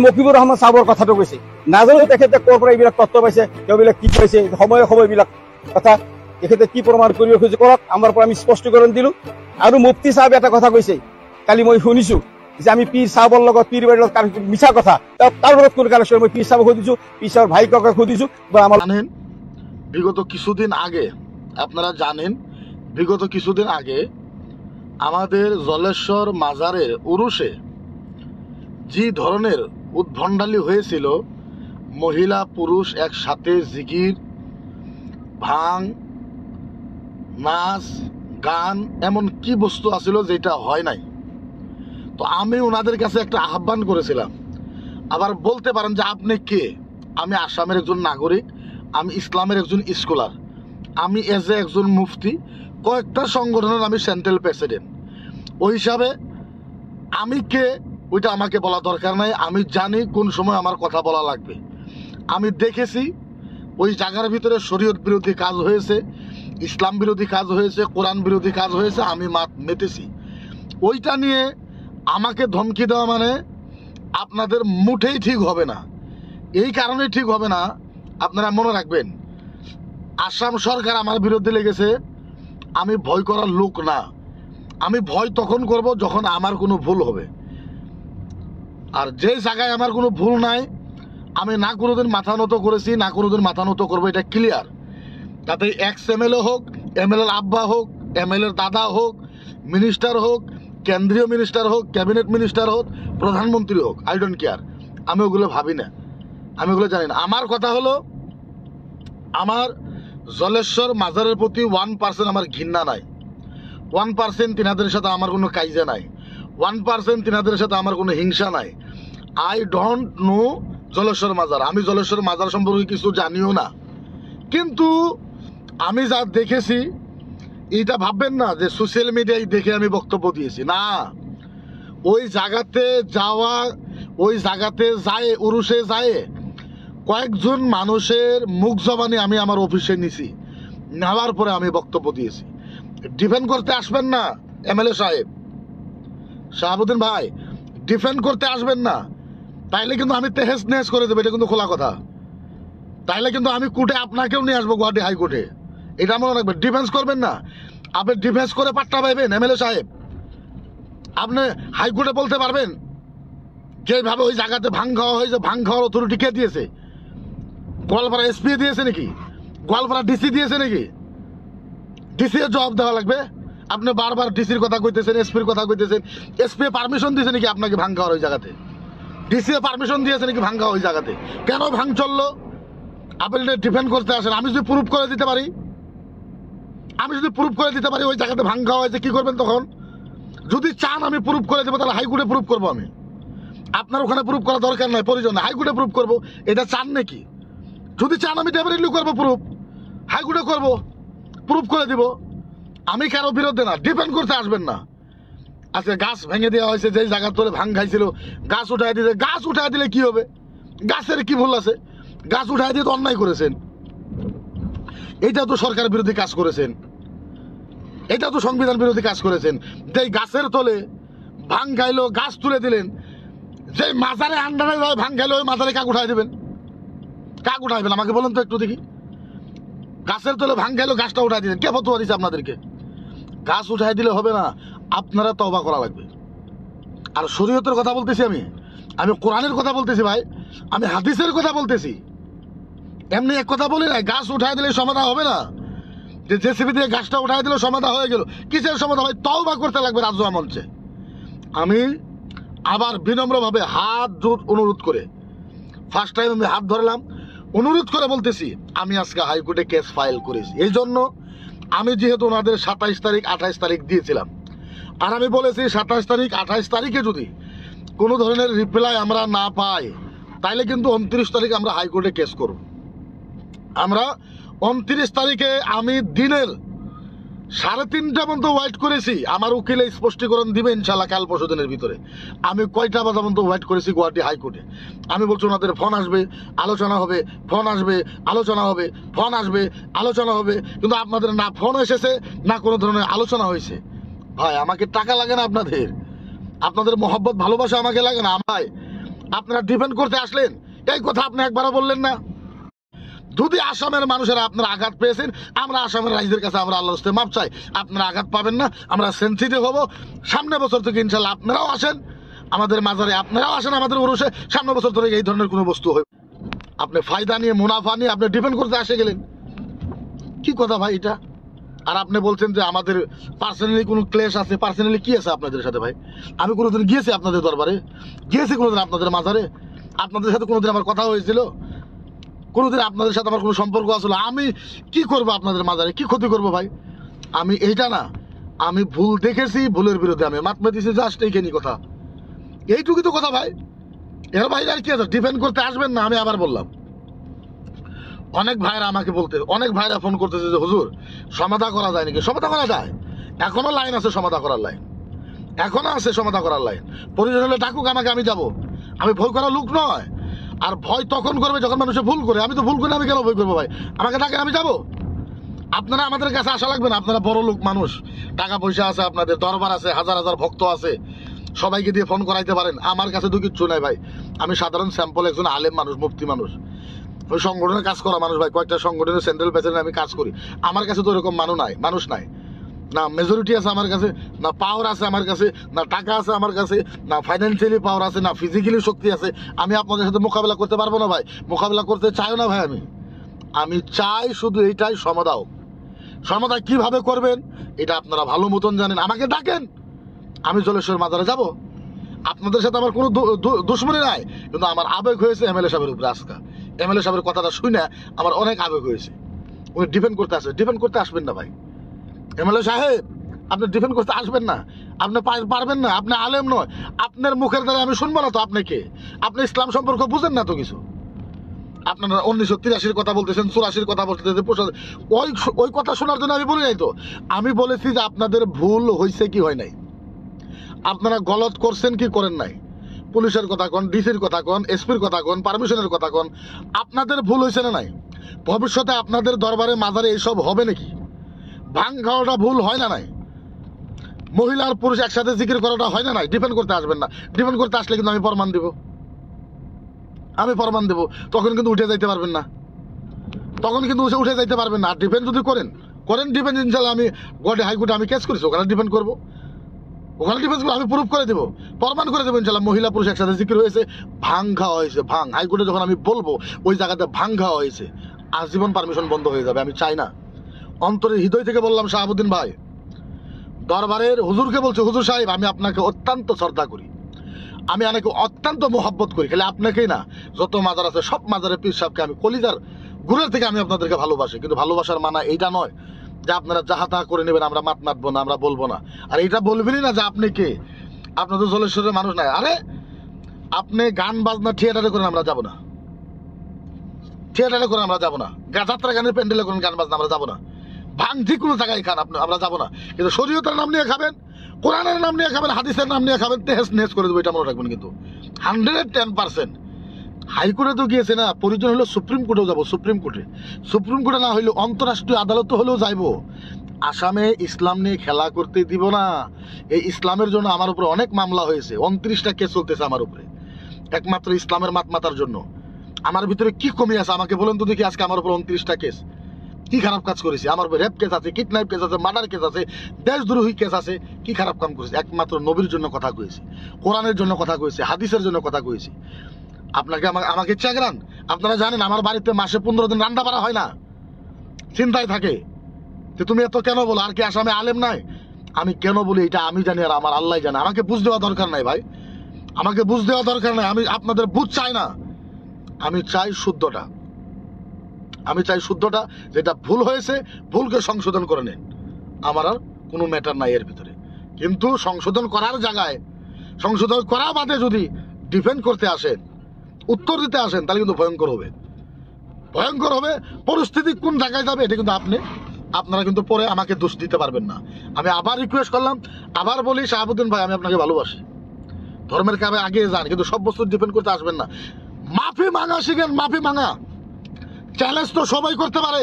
মকিবুর রহমান সাহেবের কথাটো কৈছে নাজানো তেখেতে ক'ৰ পৰা এইবিলাক তথ্য পাইছে তেওঁবিলাক কি পাইছে সময়ে সময়বিলাক কথা তেখেতে কি প্ৰমাণ কৰিব খুজি কৰক আমাৰ পৰা আমি স্পষ্টীকৰণ দিলো আৰু মুফতি সাহেব এটা কথা কৈছে কালি মই শুনিছো যে আমি পীর সাহেবৰ লগত পীর বাড়িৰ লগত মিছা কথা তাৰ লগত কোন কালেকশ্যন মই পীর সাহেবক সুধিছো পীর সাহেব ভাই কাকা সুধিছো বা আমার জানেন বিগত কিছুদিন আগে আপনারা জানেন বিগত কিছুদিন আগে আমাদের জলেশ্বর মাজারের উরুষে যে ধরনের উদ্ভণ্ডালি হয়েছিল মহিলা পুরুষ একসাথে জিকির ভাং নাচ গান এমন কি বস্তু আছিল যেটা হয় নাই তো আমি ওনাদের কাছে একটা আহ্বান করেছিলাম আবার বলতে পারেন যে আপনি কে আমি আসামের একজন নাগরিক আমি ইসলামের একজন স্কলার আমি এজ এ একজন মুফতি কয়েকটা সংগঠনের আমি সেন্ট্রাল প্রেসিডেন্ট ওই হিসাবে আমি কে ওইটা আমাকে বলা দরকার নাই আমি জানি কোন সময় আমার কথা বলা লাগবে আমি দেখেছি ওই জায়গার ভিতরে শরীয়ত বিরোধী কাজ হয়েছে ইসলাম বিরোধী কাজ হয়েছে কোরআন বিরোধী কাজ হয়েছে আমি মেতেছি ওইটা নিয়ে আমাকে ধমকি দেওয়া মানে আপনাদের মুঠেই ঠিক হবে না এই কারণে ঠিক হবে না আপনারা মনে রাখবেন আসাম সরকার আমার বিরুদ্ধে লেগেছে আমি ভয় করার লোক না আমি ভয় তখন করব যখন আমার কোনো ভুল হবে আর যে জায়গায় আমার কোনো ভুল নাই আমি না কোনোদিন মাথা নত করেছি না কোনোদিন মাথা নত করবো এটা ক্লিয়ার তাতে এক্স এমএলএ হোক এমএলএর আব্বা হোক এমএলএর দাদা হোক মিনিস্টার হোক কেন্দ্রীয় মিনিস্টার হোক ক্যাবিনেট মিনিস্টার হোক প্রধানমন্ত্রী হোক আই ডোন্ট কেয়ার আমি ওগুলো ভাবি না আমি ওগুলো জানি না আমার কথা হলো আমার জলেশ্বর মাজারের প্রতি 1% আমার ঘৃণা নাই 1% তিনাদের সাথে আমার কোনো কাইজা নাই 1% তিনাদের সাথে আমার কোনো হিংসা নাই আই ডোন্ট নো জলেশ্বর মাজার আমি জলেশ্বর মাজার সম্পর্কে কিছু জানিও না কিন্তু আমি যা দেখেছি এটা ভাববেন না যে সোশ্যাল মিডিয়ায় দেখে আমি বক্তব্য দিয়েছি না ওই জায়গাতে যাওয়া ওই জায়গাতে যায় উরুষে যায় কয়েকজন মানুষের মুখ জবানি আমি আমার অফিসে নিছি নেওয়ার পরে আমি বক্তব্য দিয়েছি ডিফেন্ড করতে আসবেন না এমএলএ সাহেব শাহাবুদ্দিন ভাই ডিফেন্ড করতে আসবেন না তাইলে কিন্তু আমি তেহেস নেহেস করে দেবো এটা কিন্তু খোলা কথা তাইলে কিন্তু আমি কোর্টে আপনাকেও নিয়ে আসবো গুয়াহাটি হাইকোর্টে এটা মনে রাখবেন ডিফেন্স করবেন না আপনি ডিফেন্স করে পাট্টা পাইবেন এমএলএ সাহেব আপনি হাইকোর্টে বলতে পারবেন যেভাবে ওই জায়গাতে ভাং খাওয়া হয়েছে ভাং খাওয়ার অথরিটি কে দিয়েছে গোয়ালপাড়া এসপি দিয়েছে নাকি গোয়ালপাড়া ডিসি দিয়েছে নাকি ডিসি এর জবাব দেওয়া লাগবে আপনি বারবার ডিসির কথা কইতেছেন এসপির কথা কইতেছেন এসপি পারমিশন দিয়েছে নাকি আপনাকে ভাং খাওয়ার ওই জায়গাতে ডিসি পারমিশন দিয়েছে নাকি ভাং খাওয়া ওই জায়গাতে কেন ভাং চললো আপনি ডিফেন্ড করতে আসেন আমি যদি প্রুফ করে দিতে পারি ওই জায়গাতে ভাং খাওয়া হয়েছে কি করবেন তখন যদি চান আমি প্রুফ করে দেবো তাহলে হাইকোর্টে প্রুফ করবো আমি আপনার ওখানে প্রুফ করা দরকার নাই প্রয়োজন নাই হাইকোর্টে প্রুফ করবো এটা চান নাকি যদি চান আমি ডেফিনেটলি করবো প্রুফ হাইকোর্টে করবো প্রুফ করে দিব আমি কারো বিরুদ্ধে না ডিপেন্ড করতে আসবেন না আজকে গাছ ভেঙে দেওয়া হয়েছে যেই জায়গার তোলে ভাং খাইছিল গাছ উঠাই দিতে গাছ উঠাই দিলে কি হবে গাছের কি ভুল আছে গাছ উঠাই দিয়ে তো অন্যায় করেছেন এইটা তো সরকার বিরোধী কাজ করেছেন এটা তো সংবিধান বিরোধী কাজ করেছেন যেই গাছের তলে ভাং খাইলো গাছ তুলে দিলেন যে মাজারে আন্ডারে ভাং খাইলো ওই মাজারে কাক উঠাই দেবেন কাক উঠাইবেন আমাকে বলেন তো একটু দেখি গাছের তলে ভাং খাইলো গাছটা উঠাই দিলেন কে ফতোয়া দিছে আপনাদেরকে গাছ উঠাই দিলে হবে না আপনারা তওবা করা লাগবে আর শরীয়তের কথা বলতেছি আমি কোরআনের কথা বলতেছি ভাই আমি হাদিসের কথা বলতেছি এমনি এক কথা বলি না গাছ উঠাই দিলে সমাধান হবে না যে জেসিবি দিয়ে গাছটা উঠাই দিলে সমাধান হয়ে গেল কিসের সমাধান ভাই তওবা করতে লাগবে রাজওয়া মঞ্চে আমি আবার বিনম্রভাবে হাত জোট অনুরোধ করে ফার্স্ট টাইম আমি হাত ধরলাম অনুরোধ করে বলতেছি আমি আজকে হাইকোর্টে কেস ফাইল করেছি এই জন্য আমি যেহেতু ওনাদের 27 তারিখ 28 তারিখ দিয়েছিলাম আর আমি বলেছি 27 তারিখ 28 তারিখে যদি কোনো ধরনের রিপ্লাই আমরা না পাই তাইলে কিন্তু 29 তারিখে আমরা হাইকোর্টে কেস করব আমরা 29 তারিখে আমি দিনের 3:30 পর্যন্ত ওয়েট করেছি আমার উকিলে স্পষ্টীকরণ দিবে ইনশাল্লাহ কাল পরশু দিনের ভিতরে আমি কয়টা বাজা পর্যন্ত ওয়েট করেছি গুয়াহাটি হাইকোর্টে আমি বলছি ওনাদের ফোন আসবে আলোচনা হবে ফোন আসবে আলোচনা হবে ফোন আসবে আলোচনা হবে কিন্তু আপনাদের না ফোন এসেছে না কোনো ধরনের আলোচনা হয়েছে ভাই আমাকে টাকা লাগে না আপনাদের মহব্বত ভালোবাসা আমাকে লাগে না ভাই আপনারা ডিফেন্ড করতে আসলেন, এই কথা আপনি একবারও বললেন না। যদি আসামের মানুষেরা আপনারা আঘাত পেয়েছেন, আমরা আসামের রাইজদের কাছে আমরা আল্লাহর হস্তে মাপ চাই, আপনারা আঘাত পাবেন না, আমরা সেন্সিটিভ হব। সামনে বছর থেকে ইনশাল্লাহ আপনারাও আসেন আমাদের মাজারে, আপনারাও আসেন আমাদের উরুষে। সামনে বছর ধরে এই ধরনের কোনো বস্তু হয়, আপনি ফায়দা নিয়ে মুনাফা নিয়ে আপনি ডিফেন্ড করতে আসে গেলেন, কি কথা ভাই এটা? আর আপনি বলছেন যে আমাদের পার্সোনালি কোনো ক্লেশ আছে। পার্সোনালি কি আছে আপনাদের সাথে ভাই? আমি কোনোদিন গিয়েছি আপনাদের দরবারে? গিয়েছি কোনোদিন আপনাদের মাজারে? আপনাদের সাথে কোনোদিন আমার কথা হয়েছিল? কোনোদিন আপনাদের সাথে আমার কোনো সম্পর্ক আসলো? আমি কি করব আপনাদের মাজারে? কি ক্ষতি করব ভাই? আমি এইটা না, আমি ভুল দেখেছি, ভুলের বিরুদ্ধে আমি মাত দিয়েছি, জাস্ট এইখানি কথা, এইটুকুই তো কথা ভাই। এর বাইরে আর কি আছে? ডিফেন্ড করতে আসবেন না, আমি আবার বললাম। অনেক ভাইরা আমাকে বলতে, অনেক ভাইরা ফোন করতেছে যে হুজুর সমাধা করা যায় নাকি? সমাধা করা যায়, এখনো লাইন আছে সমাধা করার লাইন, এখনো আছে সমাধা করার লাইন। প্রয়োজন হলে ডাকুক আমাকে, আমি যাব। আমি ভয় করার লোক নয়। আর ভয় তখন করবে যখন মানুষে ভুল করে। আমি তো ভুল করে আমি কেন ভয় করবো ভাই? আমাকে ডাকে, আমি যাব। আপনারা আমাদের কাছে আসা লাগবে না, আপনারা বড় লোক মানুষ, টাকা পয়সা আছে, আপনাদের দরবার আছে, হাজার হাজার ভক্ত আছে, সবাইকে দিয়ে ফোন করাইতে পারেন। আমার কাছে তো কিচ্ছু নাই ভাই। আমি সাধারণ স্যাম্পল একজন আলেম মানুষ, মুফতি মানুষ, ওই সংগঠনে কাজ করা মানুষ ভাই। কয়েকটা সংগঠনের সেন্ট্রাল প্রেসিডেন্ট আমি কাজ করি। আমার কাছে তো এরকম মানুষ নাই, না মেজরিটি আছে আমার কাছে, না পাওয়ার আছে আমার কাছে, না টাকা আছে আমার কাছে, না ফাইন্যান্সিয়ালি পাওয়ার আছে, না ফিজিক্যালি শক্তি আছে। আমি আপনাদের সাথে মোকাবেলা করতে পারবো না ভাই, মোকাবেলা করতে চাইও না ভাই। আমি চাই শুধু এইটাই, সমাধা হোক। সমাধা কিভাবে করবেন এটা আপনারা ভালো মতন জানেন। আমাকে ডাকেন, আমি জলেশ্বর মাজারে যাব। আপনাদের সাথে আমার কোনো দুশ্মনী নাই, কিন্তু আমার আবেগ হয়েছে এমএলএ সাহেবের উপরে। আজকে এমএলএ সাহেবের কথাটা শুনে আমার অনেক আবেগ হয়েছে। উনি ডিফেন্ড করতে আসবে, ডিফেন্ড করতে আসবেন না ভাই। এমএলএ সাহেব আপনি ডিফেন্ড করতে আসবেন না, আপনি পারবেন না, আপনি আলেম নয়। আপনার মুখের দ্বারা আমি শুনবো না তো আপনি কে? আপনি ইসলাম সম্পর্ক বুঝেন না তো কিছু। আপনারা 1983 কথা বলতেছেন, 84 কথা বলতেছেন, ওই কথা শোনার জন্য আমি বলি নাই তো। আমি বলেছি যে আপনাদের ভুল হয়েছে কি হয় নাই, আপনারা গলত করছেন কি করেন নাই। পুলিশের কথা কন, ডিসির কথা কন, এসপির কথা কন, পারমিশনের কথা কন, আপনাদের ভুল হয়েছে না নাই? ভবিষ্যতে আপনাদের দরবারে মাজারে এইসব হবে নাকি? ভাঙ খাওয়াটা ভুল হয় না নাই? মহিলা আর পুরুষ একসাথে জিকির করাটা হয় না নাই? ডিফেন্ড করতে আসবেন না। ডিফেন্ড করতে আসলে কিন্তু আমি প্রমাণ দেব, তখন কিন্তু উঠে যাইতে পারবেন না, তখন কিন্তু উঠে যাইতে পারবেন না। আর ডিফেন্ড যদি করেন ডিফেন্ড ইনশাল্লাহ আমি গডে হাইকোর্টে আমি কেস করেছি, ওখানে ডিফেন্ড করবো, ওখানে ডিফেন্স করবো, আমি প্রুফ করে দেবো, প্রমাণ করে দেবো ইনশাল্লাহ। মহিলা পুরুষ একসাথে জিকির হয়েছে, ভাঙ খাওয়া হয়েছে, ভাঙ। হাইকোর্টে যখন আমি বলবো ওই জায়গাতে ভাঙ খাওয়া হয়েছে, আজীবন পারমিশন বন্ধ হয়ে যাবে। আমি চাই না, অন্তরের হৃদয় থেকে বললাম শাহাবুদ্দিন ভাই, দরবারের হুজুরকে বলছি, হুজুর সাহেব আমি আপনাকে অত্যন্ত শ্রদ্ধা করি, আমি আপনাকে অত্যন্ত মোহাব্বত করি। খালি আপনাকেই না, যত মাজার আছে সব মাজারের পীর সাহেবকে আমি কলিজার গুড়ের থেকে আমি আপনাদেরকে ভালোবাসি। কিন্তু ভালোবাসার মানা এইটা নয় যে আপনারা যাহা তাহা করে নেবেন, আমরা মাতবো না, আমরা বলবো না। আর এইটা বলবেনই না যে আপনি কে, আপনার তো জলেশ্বরের মানুষ নাই। আরে আপনি গান বাজনা থিয়েটারে করেন, আমরা যাবো না। থিয়েটারে করেন, আমরা যাবো না। যাত্রা গানের প্যান্ডেলে করেন গান বাজনা, আমরা যাবো না। ভাঙ যে কোনো জায়গায় খান আপনি, আমরা যাবো না। কিন্তু শরীয়তের নাম নিয়ে খাবেন, কোরআনের নাম নিয়ে খাবেন, হাদিসের নাম নিয়ে খাবেন, তেহেস নেস করে দেবো, এটা মনে রাখবেন। কিন্তু 110% হাইকোর্টে তো গিয়েছে না, প্রয়োজন হলো সুপ্রিম কোর্টেও যাবো। সুপ্রিম কোর্টে না হইলেও অন্তরাষ্ট্রীয় আদালত হলেও যাইবো। আসামে ইসলাম নিয়ে খেলা করতে দিব না। এই ইসলামের জন্য আমার উপরে অনেক মামলা হয়েছে, 29টা কেস চলতেছে আমার উপরে, একমাত্র ইসলামের মাতার জন্য। আমার ভিতরে কি কমি আছে আমাকে বলেন তো দেখি। আজকে আমার উপর 29টা কেস, কি খারাপ কাজ করেছি? আমার উপর রেপ কেস আছে, কিডন্যাপ কেস আছে, মার্ডার কেস আছে, দেশদ্রোহী কেস আছে। কি খারাপ কাম করেছি? একমাত্র নবীর জন্য কথা কয়েছি, কোরআনের জন্য কথা কয়েছি, হাদিসের জন্য কথা কয়েছি। আপনাকে আমাকে চাকরান, আপনারা জানেন আমার বাড়িতে মাসে 15 দিন রান্না বাড়া হয় না, চিন্তায় থাকে যে তুমি এত কেন বলো। আর কি আসামে আলেম নাই? আমি কেন বলি এটা আমি জানি, আর আমার আল্লাহ জানে। আমাকে বুঝ দেওয়া দরকার নাই ভাই, আমাকে বুঝ দেওয়া দরকার নাই। আমি আপনাদের বুঝ চাই না, আমি চাই শুদ্ধটা। যেটা ভুল হয়েছে ভুলকে সংশোধন করে নেন, আমার আর কোনো ম্যাটার নাই এর ভিতরে। কিন্তু সংশোধন করার জায়গায়, সংশোধন করা বাদে যদি ডিফেন্ড করতে আসেন, উত্তর দিতে আসেন, তাহলে কিন্তু ভয়ঙ্কর হবে। পরিস্থিতি কোন জায়গায় যাবে এটা কিন্তু আপনারা কিন্তু পরে আমাকে দোষ দিতে পারবেন না। আমি আবার রিকোয়েস্ট করলাম, আবার বলি শাহাবুদ্দিন ভাই, আমি আপনাকে ভালোবাসি, ধর্মের কামে আগে যান, কিন্তু সব বস্তু ডিফেন্ড করতে আসবেন না। মাফি মাঙা শিখেন, মাফি মাঙা। চ্যালেঞ্জ তো সবাই করতে পারে।